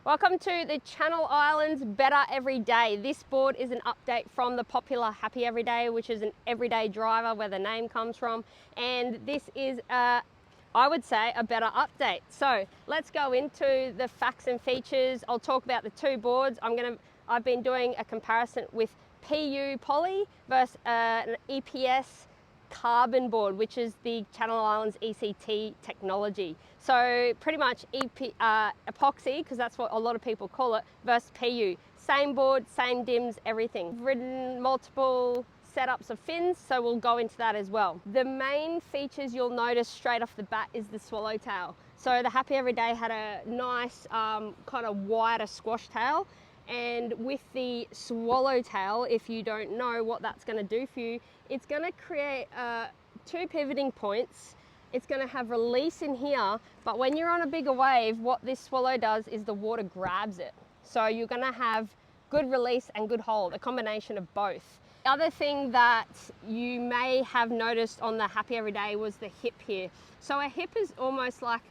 Welcome to the Channel Islands Better Every Day. This board is an update from the popular Happy Everyday, which is an everyday driver where the name comes from. And this is, I would say, a better update. So let's go into the facts and features. I'll talk about the two boards. I've been doing a comparison with PU poly versus an EPS carbon board, which is the Channel Islands ECT technology. So pretty much epoxy, because that's what a lot of people call it, versus PU. Same board, same dims, everything. I've ridden multiple setups of fins, so we'll go into that as well. The main features you'll notice straight off the bat is the swallowtail. So the Happy Everyday had a nice kind of wider squash tail, and with the swallowtail, if you don't know what that's going to do for you, it's going to create two pivoting points. It's going to have release in here, but when you're on a bigger wave, what this swallow does is the water grabs it. So you're going to have good release and good hold, a combination of both. The other thing that you may have noticed on the Happy Everyday was the hip here. So a hip is almost like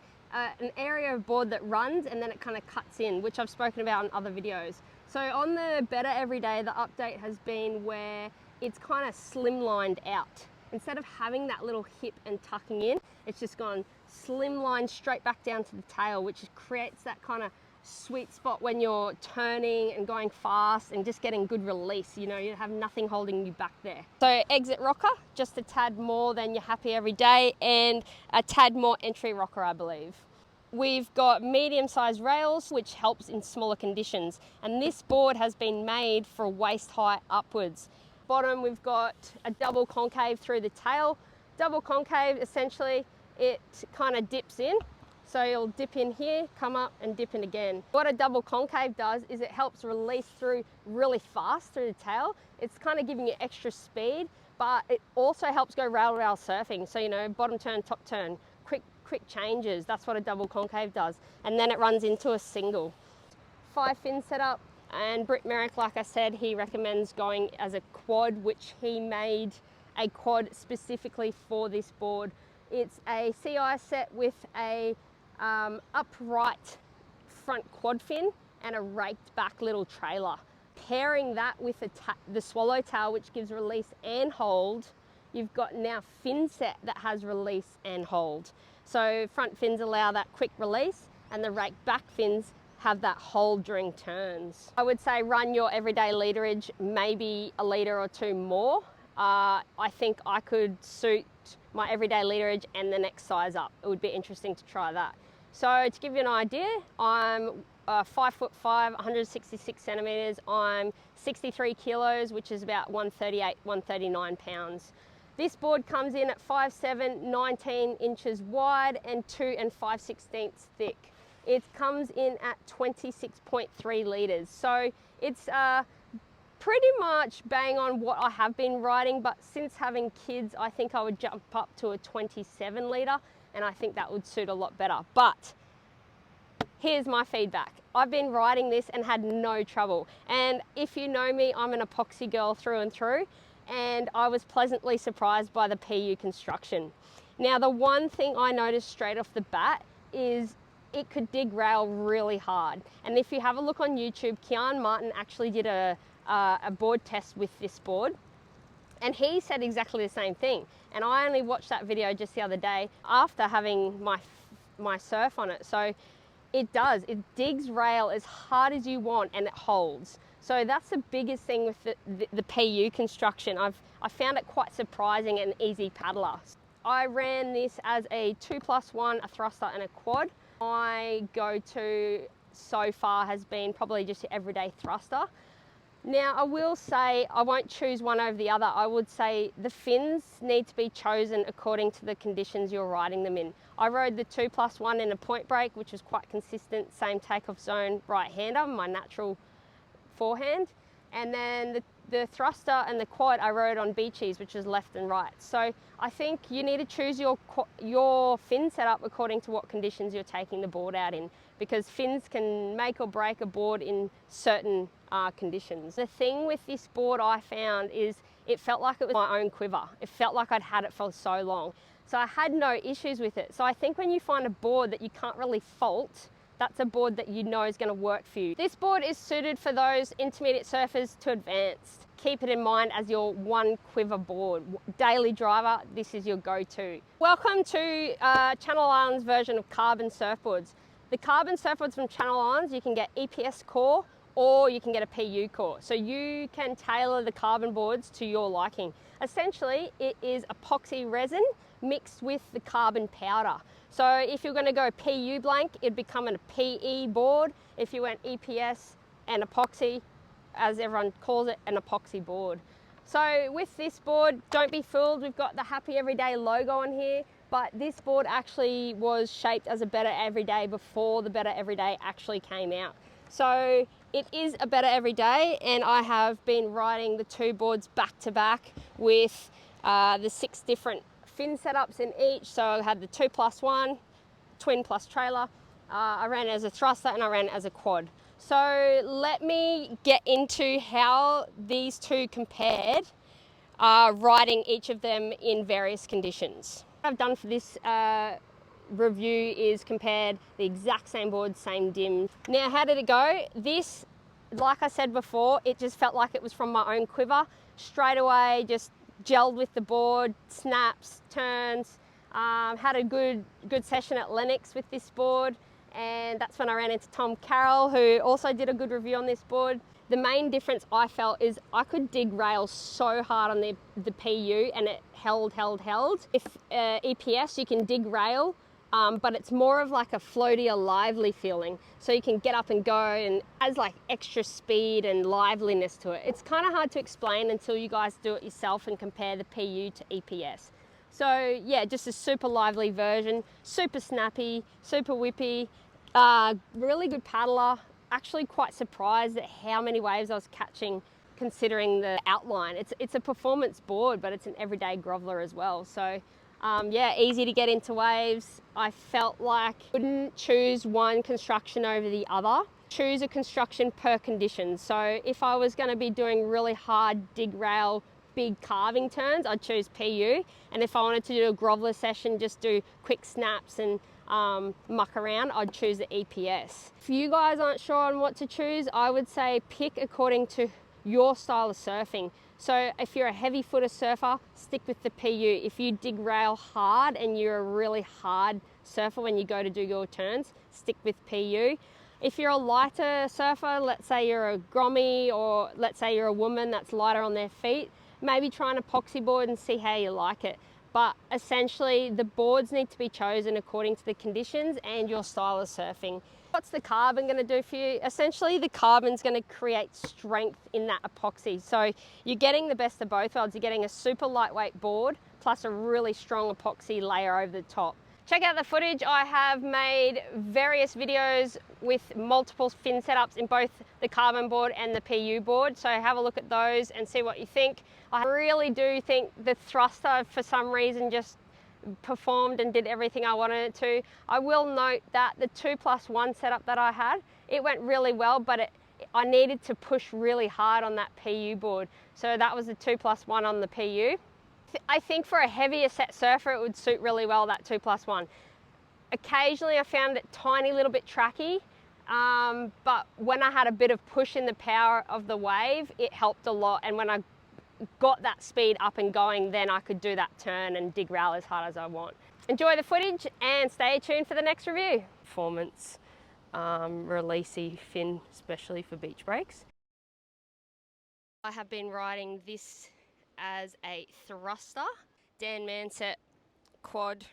an area of board that runs and then it kind of cuts in, which I've spoken about in other videos. So on the Better Everyday, the update has been where it's kind of slimlined out. Instead of having that little hip and tucking in, it's just gone slimline straight back down to the tail, which creates that kind of sweet spot when you're turning and going fast and just getting good release. You know, you have nothing holding you back there. So exit rocker, just a tad more than your Happy Everyday, and a tad more entry rocker, I believe. We've got medium-sized rails, which helps in smaller conditions. And this board has been made for waist height upwards. Bottom, we've got a double concave through the tail. Double concave, essentially, it kind of dips in. So you'll dip in here, come up and dip in again. What a double concave does is it helps release through really fast through the tail. It's kind of giving you extra speed, but it also helps go rail-rail surfing. So, you know, bottom turn, top turn, quick changes. That's what a double concave does. And then it runs into a single. 5 fin setup, and Britt Merrick, like I said, he recommends going as a quad, which he made a quad specifically for this board. It's a CI set with a upright front quad fin and a raked back little trailer. Pairing that with the swallowtail, which gives release and hold, you've got now fin set that has release and hold. So front fins allow that quick release, and the raked back fins have that hold during turns. I would say run your everyday literage maybe a litre or two more. I think I could suit my everyday literage and the next size up. It would be interesting to try that. So to give you an idea, I'm 5'5", 166 centimetres. I'm 63 kilos, which is about 138, 139 pounds. This board comes in at 5'7", 19 inches wide and 2 5/16 thick. It comes in at 26.3 litres. So it's pretty much bang on what I have been riding, but since having kids, I think I would jump up to a 27 litre, and I think that would suit a lot better. But here's my feedback. I've been riding this and had no trouble. And if you know me, I'm an epoxy girl through and through, and I was pleasantly surprised by the PU construction. Now, the one thing I noticed straight off the bat is it could dig rail really hard. And if you have a look on YouTube, Martin actually did a board test with this board, and he said exactly the same thing. And I only watched that video just the other day after having my surf on it. So it digs rail as hard as you want, and it holds. So that's the biggest thing with the PU construction. I found it quite surprising and easy paddler. I ran this as a 2+1, a thruster and a quad. My go-to so far has been probably just your everyday thruster. Now, I will say I won't choose one over the other. I would say the fins need to be chosen according to the conditions you're riding them in. I rode the 2+1 in a POINTBREAK, which was quite consistent, same takeoff zone, right-hander, my natural forehand. And then the thruster and the quad I rode on BEACHIES, which is left and right. So I think you need to choose your fin setup according to what conditions you're taking the board out in, because fins can make or break a board in certain conditions. The thing with this board I found is it felt like it was my own quiver. It felt like I'd had it for so long. So I had no issues with it. So I think when you find a board that you can't really fault, that's a board that you know is going to work for you. This board is suited for those intermediate surfers to advanced. Keep it in mind as your one quiver board. Daily driver, this is your go-to. Welcome to Channel Islands version of carbon surfboards. The carbon surfboards from Channel Islands, you can get EPS core or you can get a PU core. So you can tailor the carbon boards to your liking. Essentially, it is epoxy resin mixed with the carbon powder. So if you're going to go PU blank, it'd become a PE board. If you went EPS and epoxy, as everyone calls it, an epoxy board. So with this board, don't be fooled, we've got the Happy Everyday logo on here, but this board actually was shaped as a Better Everyday before the Better Everyday actually came out. So it is a Better Everyday, and I have been riding the two boards back to back with the 6 different fin setups in each. So I had the 2+1, twin plus trailer. I ran it as a thruster and I ran it as a quad. So let me get into how these two compared, riding each of them in various conditions. What I've done for this review is compared the exact same board, same dim. Now, how did it go? This, like I said before, it just felt like it was from my own quiver. Straight away, just gelled with the board, snaps, turns. Had a good session at Lennox with this board, and that's when I ran into Tom Carroll, who also did a good review on this board. The main difference I felt is I could dig rails so hard on the PU and it held. If EPS, you can dig rail, but it's more of like a floatier, lively feeling. So you can get up and go, and has like extra speed and liveliness to it. It's kind of hard to explain until you guys do it yourself and compare the PU to EPS. So yeah, just a super lively version, super snappy, super whippy, really good paddler. Actually quite surprised at how many waves I was catching considering the outline. It's a performance board, but it's an everyday groveler as well. So yeah, easy to get into waves. I felt like I wouldn't choose one construction over the other. Choose a construction per condition. So if I was going to be doing really hard dig rail, big carving turns, I'd choose PU. And if I wanted to do a groveler session, just do quick snaps and muck around, I'd choose the EPS. If you guys aren't sure on what to choose, I would say pick according to your style of surfing. So if you're a heavy footer surfer, stick with the PU. If you dig rail hard and you're a really hard surfer when you go to do your turns, stick with PU. If you're a lighter surfer, let's say you're a grommy, or let's say you're a woman that's lighter on their feet, maybe try an epoxy board and see how you like it. But essentially, the boards need to be chosen according to the conditions and your style of surfing. What's the carbon going to do for you? Essentially, the carbon's going to create strength in that epoxy. So you're getting the best of both worlds. You're getting a super lightweight board plus a really strong epoxy layer over the top. Check out the footage. I have made various videos with multiple fin setups in both the carbon board and the PU board. So have a look at those and see what you think. I really do think the thruster, for some reason, just performed and did everything I wanted it to. I will note that the 2+1 setup that I had, it went really well, but I needed to push really hard on that PU board. So that was the 2+1 on the PU. I think for a heavier set surfer, it would suit really well, that 2+1. Occasionally I found it tiny little bit tracky, but when I had a bit of push in the power of the wave, it helped a lot. And when I got that speed up and going, then I could do that turn and dig rail as hard as I want. Enjoy the footage and stay tuned for the next review. Performance releasey fin, especially for beach breaks. I have been riding this as a thruster, Dan Mann set, quad,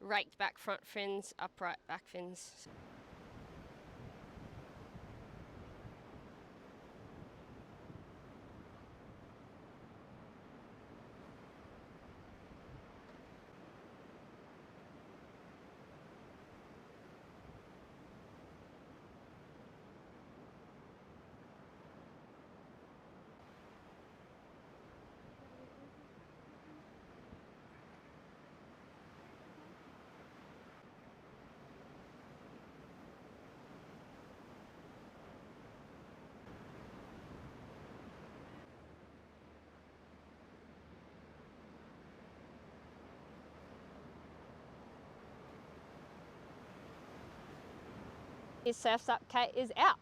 raked back front fins, upright back fins. his Surf's Up Kate is out.